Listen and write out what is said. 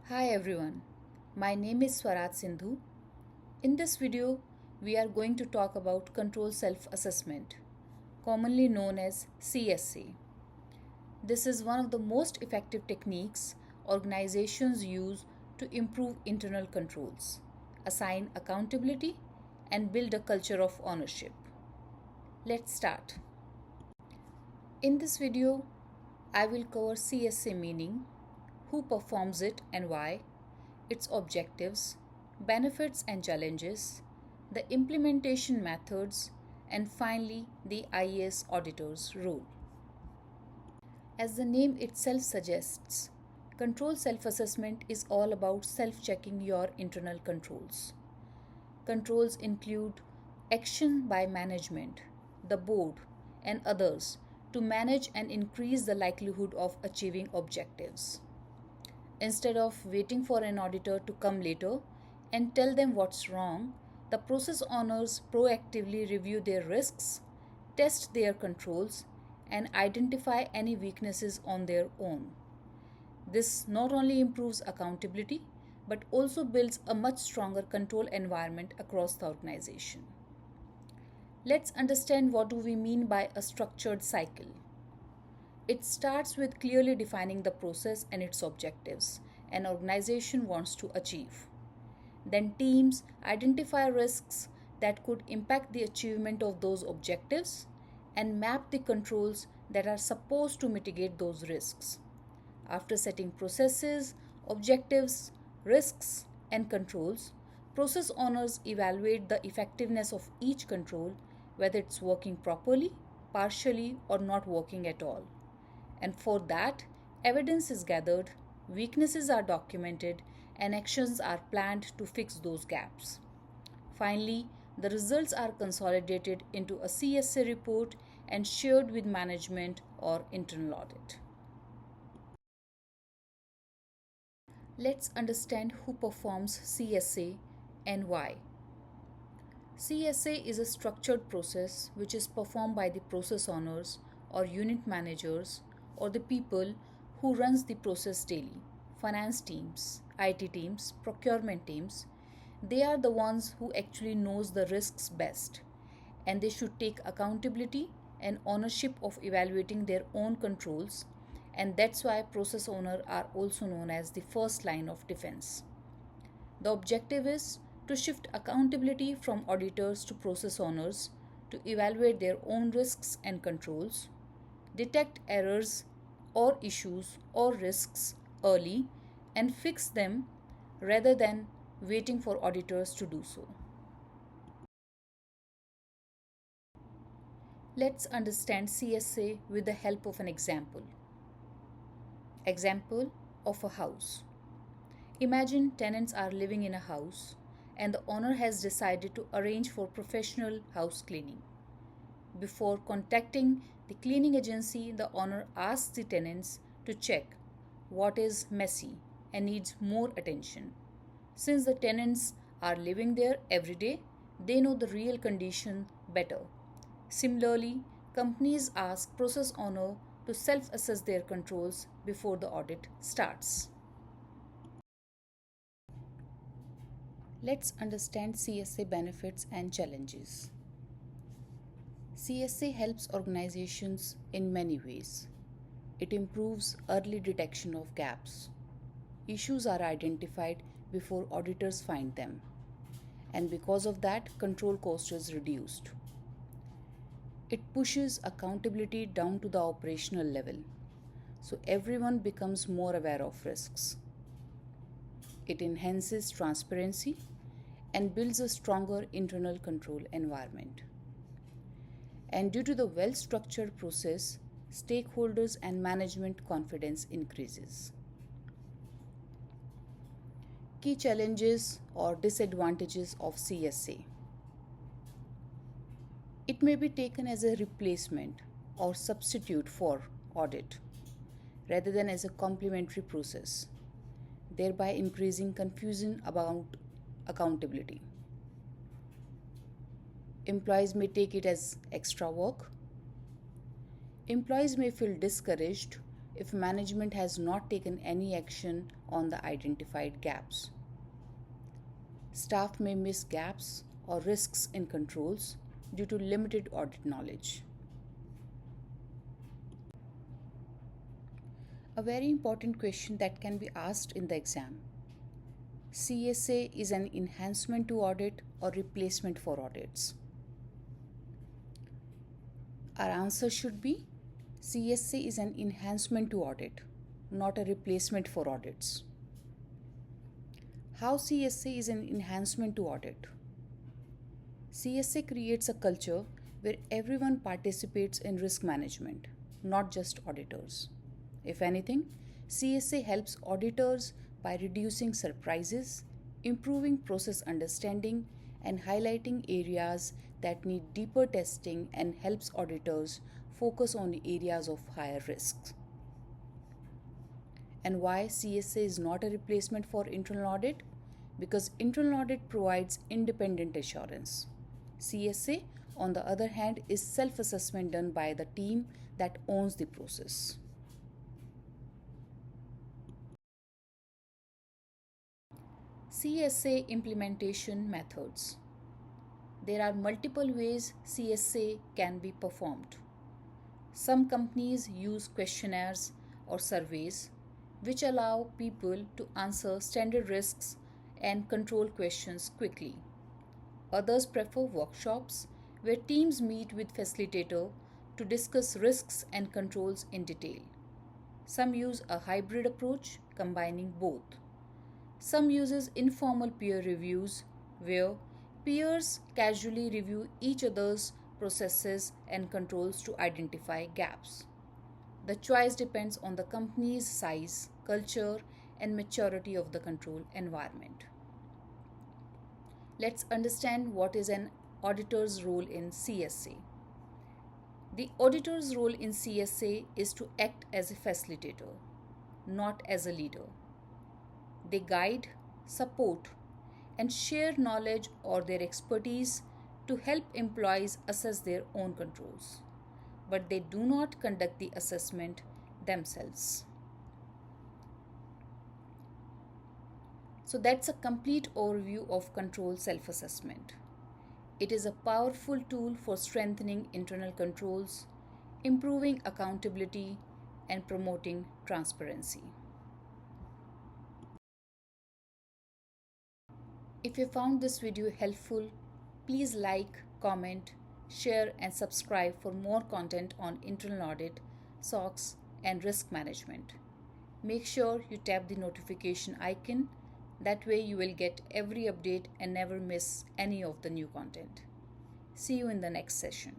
Hi everyone, my name is Swarat Sindhu. In this video, we are going to talk about control self-assessment, commonly known as CSA. This is one of the most effective techniques organizations use to improve internal controls, assign accountability, and build a culture of ownership. Let's start. In this video, I will cover CSA meaning, who performs it and why, its objectives, benefits and challenges, the implementation methods, and finally the IAS auditor's role. As the name itself suggests, control self assessment is all about self checking your internal controls. Controls include action by management, the board, and others to manage and increase the likelihood of achieving objectives. Instead of waiting for an auditor to come later and tell them what's wrong, the process owners proactively review their risks, test their controls, and identify any weaknesses on their own. This not only improves accountability but also builds a much stronger control environment across the organization. Let's understand what do we mean by a structured cycle. It starts with clearly defining the process and its objectives an organization wants to achieve. Then teams identify risks that could impact the achievement of those objectives and map the controls that are supposed to mitigate those risks. After setting processes, objectives, risks, and controls, process owners evaluate the effectiveness of each control, whether it's working properly, partially, or not working at all. And for that, evidence is gathered, weaknesses are documented, and actions are planned to fix those gaps. Finally, the results are consolidated into a CSA report and shared with management or internal audit. Let's understand who performs CSA and why. CSA is a structured process which is performed by the process owners or unit managers or the people who runs the process daily. Finance teams, IT teams, procurement teams, they are the ones who actually knows the risks best and they should take accountability and ownership of evaluating their own controls, and that's why process owners are also known as the first line of defense. The objective is to shift accountability from auditors to process owners to evaluate their own risks and controls, detect errors or issues or risks early, and fix them rather than waiting for auditors to do so. Let's understand CSA with the help of an example. Example of a house. Imagine tenants are living in a house and the owner has decided to arrange for professional house cleaning. Before contacting the cleaning agency, the owner asks the tenants to check what is messy and needs more attention. Since the tenants are living there every day, they know the real condition better. Similarly, companies ask process owner to self-assess their controls before the audit starts. Let's understand CSA benefits and challenges. CSA helps organizations in many ways. It improves early detection of gaps. Issues are identified before auditors find them, and because of that, control cost is reduced. It pushes accountability down to the operational level, so everyone becomes more aware of risks. It enhances transparency and builds a stronger internal control environment. And due to the well structured process, stakeholders and management confidence increases. Key challenges or disadvantages of CSA. It may be taken as a replacement or substitute for audit rather than as a complementary process, thereby increasing confusion about accountability. Employees may take it as extra work. Employees may feel discouraged if management has not taken any action on the identified gaps. Staff may miss gaps or risks in controls due to limited audit knowledge. A very important question that can be asked in the exam: CSA is an enhancement to audit or replacement for audits? Our answer should be CSA is an enhancement to audit, not a replacement for audits. How CSA is an enhancement to audit? CSA creates a culture where everyone participates in risk management, not just auditors. If anything, CSA helps auditors by reducing surprises, improving process understanding, and highlighting areas that need deeper testing, and helps auditors focus on areas of higher risks. And why CSA is not a replacement for internal audit? Because internal audit provides independent assurance. CSA, on the other hand, is self-assessment done by the team that owns the process. CSA implementation methods. There are multiple ways CSA can be performed. Some companies use questionnaires or surveys which allow people to answer standard risks and control questions quickly. Others prefer workshops where teams meet with facilitator to discuss risks and controls in detail. Some use a hybrid approach combining both. Some uses informal peer reviews where peers casually review each other's processes and controls to identify gaps. The choice depends on the company's size, culture, and maturity of the control environment. Let's understand what is an auditor's role in CSA. The auditor's role in CSA is to act as a facilitator, not as a leader. They guide, support, and share knowledge or their expertise to help employees assess their own controls, but they do not conduct the assessment themselves. So that's a complete overview of control self-assessment. It is a powerful tool for strengthening internal controls, improving accountability, and promoting transparency. If you found this video helpful, please like, comment, share, and subscribe for more content on internal audit, SOX, and risk management. Make sure you tap the notification icon. That way you will get every update and never miss any of the new content. See you in the next session.